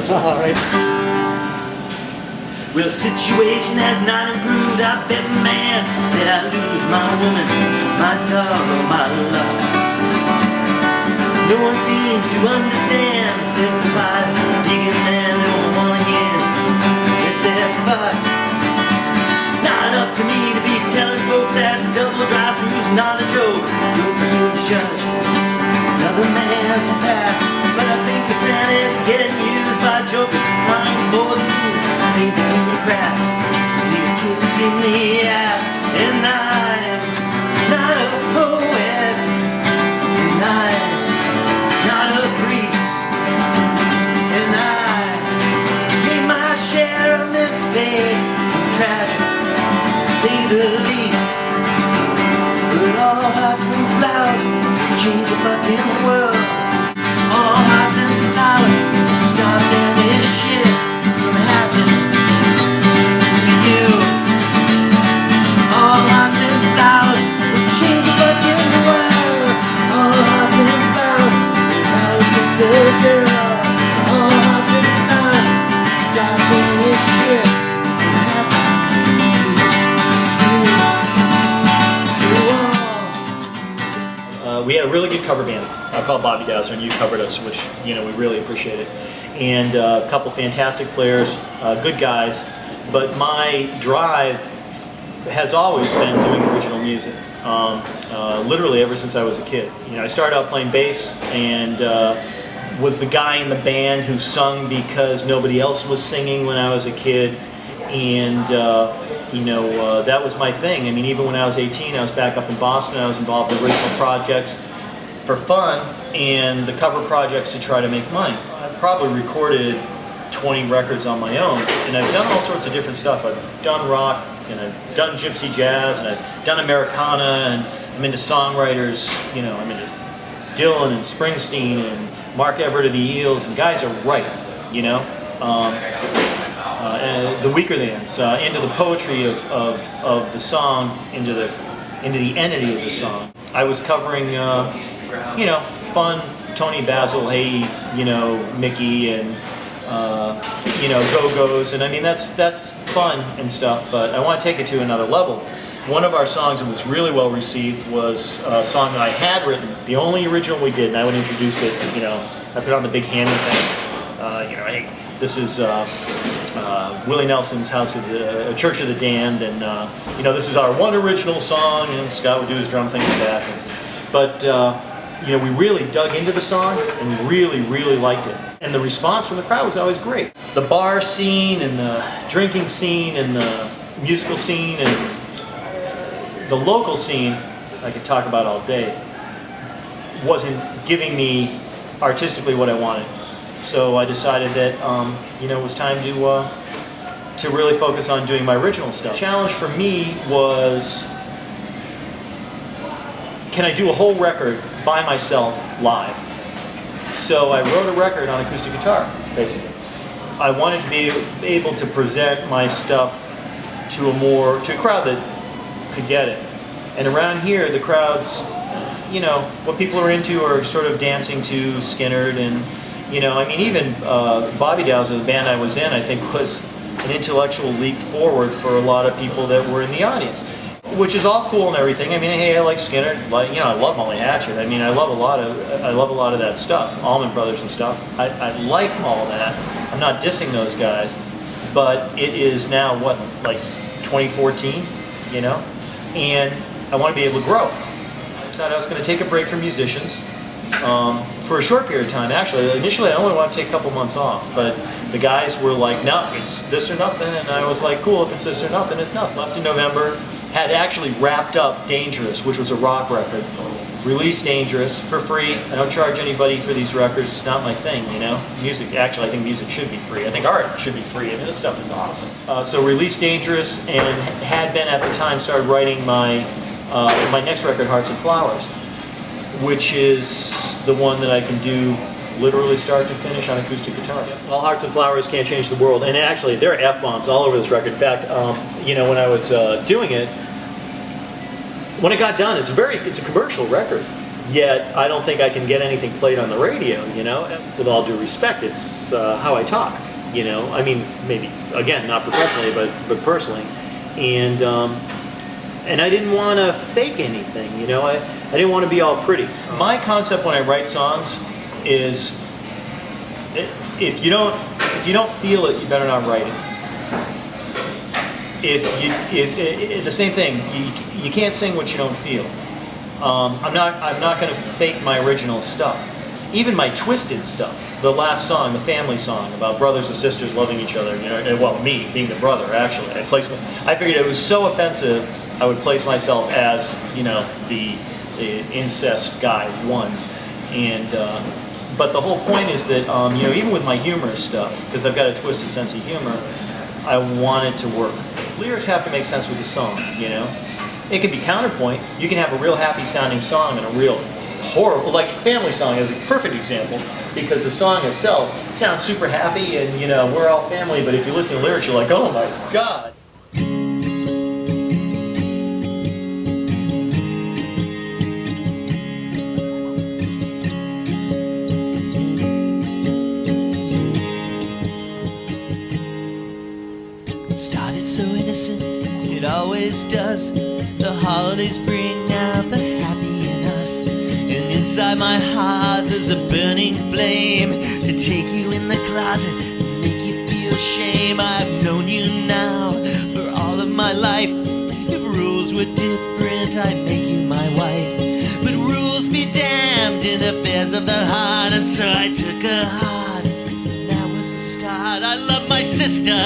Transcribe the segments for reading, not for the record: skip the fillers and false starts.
this one. All right. Well, the situation has not improved. I bet, man, that I lose my woman, my dog, or my love. No one seems to understand the simplified vegan man don't want to hear that they're fucked. It's not up to me to be telling folks that the double drive-thru's not a joke. You're presumed to judge another man's path, but I think the planet's getting used by jokers and kind boys and fools. I think the Democrats need a kick in the ass, and I'm not a poet, and I'm not a priest, and I made my share of mistakes, some tragic, to say the least. But all hearts and flowers change the fucking world. All hearts and flowers stopping this shit from happening to you. All hearts and flowers change the fucking world. All hearts and flowers, flowers with the girl. All hearts and flowers stopping this shit from happening to you. We had a really good cover band called Bobby Dowser, and you covered us, which we really appreciated. And a couple fantastic players, good guys. But my drive has always been doing original music. Literally ever since I was a kid. I started out playing bass and was the guy in the band who sung because nobody else was singing when I was a kid, and that was my thing. I mean, even when I was 18, I was back up in Boston. I was involved in original projects for fun and the cover projects to try to make money. I've probably recorded 20 records on my own, and I've done all sorts of different stuff. I've done rock, and I've done gypsy jazz, and I've done Americana, and I'm into songwriters. I'm into Dylan and Springsteen and Mark Everett of the Eels, and guys are right, and the weaker thans, into the poetry of the song, into the entity of the song. I was covering, fun Tony Basil, Hey, Mickey, and Go-Go's, and I mean that's fun and stuff. But I want to take it to another level. One of our songs that was really well received was a song that I had written, the only original we did, and I would introduce it. I put on the big hammy thing. Hey, this is Willie Nelson's House of the Church of the Damned, and this is our one original song, and Scott would do his drum thing in the back. But we really dug into the song and really, really liked it. And the response from the crowd was always great. The bar scene and the drinking scene and the musical scene and the local scene, I could talk about all day, wasn't giving me artistically what I wanted. So I decided that it was time to really focus on doing my original stuff. The challenge for me was, can I do a whole record by myself live? So I wrote a record on acoustic guitar, basically. I wanted to be able to present my stuff to a crowd that could get it. And around here, the crowds, what people are into are sort of dancing to Skynyrd, and even Bobby Dowser, the band I was in, I think was an intellectual leap forward for a lot of people that were in the audience, which is all cool and everything. I mean, hey, I like Skynyrd, I love Molly Hatchet. I mean, I love a lot of that stuff, Allman Brothers and stuff. I like all that. I'm not dissing those guys, but it is now 2014, and I want to be able to grow. I decided I was going to take a break from musicians. For a short period of time, actually. Initially, I only wanted to take a couple months off, but the guys were like, no, it's this or nothing, and I was like, cool, if it's this or nothing, it's nothing. Left in November, had actually wrapped up Dangerous, which was a rock record. Released Dangerous for free. I don't charge anybody for these records, it's not my thing, Music, actually, I think music should be free. I think art should be free. I mean, this stuff is awesome. So released Dangerous, and had been at the time started writing my next record, Hearts and Flowers, which is the one that I can do literally start to finish on acoustic guitar. All Hearts and Flowers Can't Change the World, and actually there are F-bombs all over this record. In fact, when I was doing it, when it got done, it's a commercial record. Yet I don't think I can get anything played on the radio, you know. With all due respect, it's how I talk, you know. I mean, maybe again, not professionally, but personally, and I didn't want to fake anything, you know. I didn't want to be all pretty. My concept when I write songs is, if you don't feel it, you better not write it. The same thing, you can't sing what you don't feel. I'm not going to fake my original stuff. Even my twisted stuff. The last song, the family song about brothers and sisters loving each other. You know, and, well, me being the brother. Actually, I figured it was so offensive. I would place myself as, you know, the incest guy one. And but the whole point is that you know, even with my humorous stuff, because I've got a twisted sense of humor, I want it to work. Lyrics have to make sense with the song, you know. It can be counterpoint. You can have a real happy sounding song and a real horrible, like Family Song is a perfect example, because the song itself sounds super happy and, you know, we're all family, but if you listen to the lyrics, you're like, oh my God. It started so innocent, it always does. The holidays bring out the happy in us. And inside my heart there's a burning flame to take you in the closet and make you feel shame. I've known you now for all of my life. If rules were different, I'd make you my wife. But rules be damned in affairs of the heart. And so I took her heart, and that was the start. I love my sister.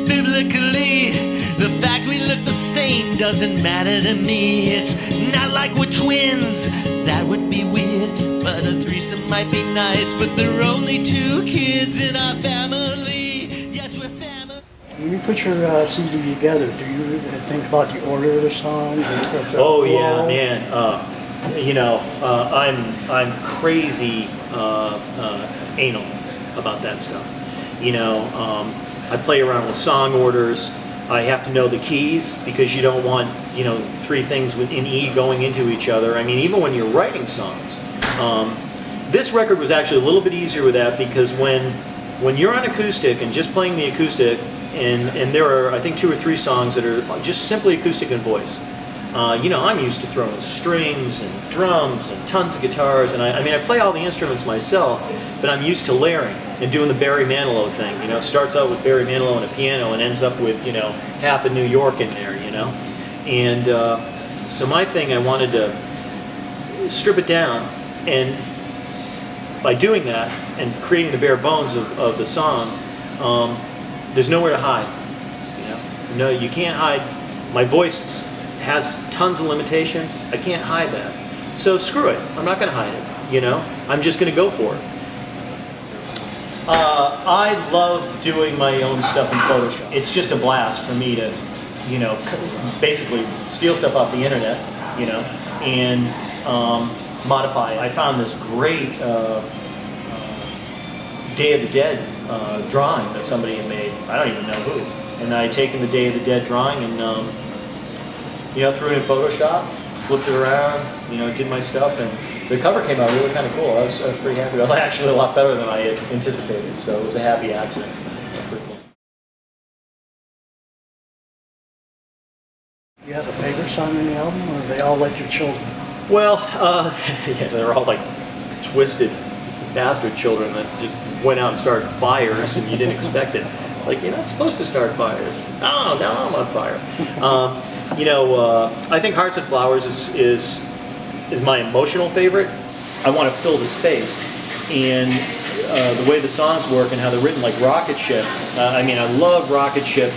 Biblically, the fact we look the same doesn't matter to me. It's not like we're twins, that would be weird. But a threesome might be nice, but there are only 2 kids in our family. Yes, we're family. When you put your CD together, do you think about the order of the songs? Oh yeah, man. You know, I'm crazy anal about that stuff. You know, I play around with song orders. I have to know the keys because you don't want, you know, 3 things in E going into each other. I mean, even when you're writing songs. This record was actually a little bit easier with that, because when you're on acoustic and just playing the acoustic, and there are, I think, 2 or 3 songs that are just simply acoustic and voice. You know, I'm used to throwing strings and drums and tons of guitars, and I mean, I play all the instruments myself, but I'm used to layering and doing the Barry Manilow thing. You know, it starts out with Barry Manilow and a piano and ends up with, you know, half of New York in there, you know. And so my thing, I wanted to strip it down, and by doing that and creating the bare bones of the song, there's nowhere to hide. You know, no, you can't hide. My voice has tons of limitations. I can't hide that. So screw it. I'm not going to hide it. You know, I'm just going to go for it. I love doing my own stuff in Photoshop. It's just a blast for me to, you know, basically steal stuff off the internet, you know, and modify it. I found this great Day of the Dead drawing that somebody had made. I don't even know who. And I had taken the Day of the Dead drawing and you know, threw it in Photoshop, flipped it around, you know, did my stuff, and the cover came out really kind of cool. I was pretty happy. It was actually a lot better than I had anticipated, so it was a happy accident. That's pretty cool. Do you have a favorite song in the album, or are they all like your children? Well, yeah, they're all like twisted bastard children that just went out and started fires, and you didn't expect it. It's like, you're not supposed to start fires. Oh, now I'm on fire. You know, I think Hearts and Flowers is my emotional favorite. I want to fill the space, and the way the songs work and how they're written, like Rocket Ship. I mean, I love Rocket Ship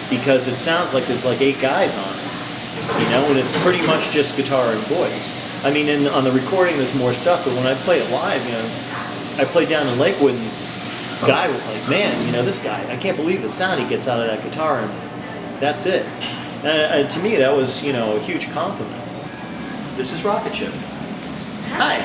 because it sounds like there's like 8 guys on it, you know, and it's pretty much just guitar and voice. I mean, on the recording there's more stuff, but when I play it live, you know, I played down in Lakewood, and this guy was like, man, you know, this guy, I can't believe the sound he gets out of that guitar, and that's it. To me, that was, you know, a huge compliment. This is Rocket Ship. Hi.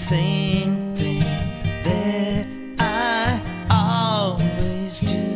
same thing that I always do.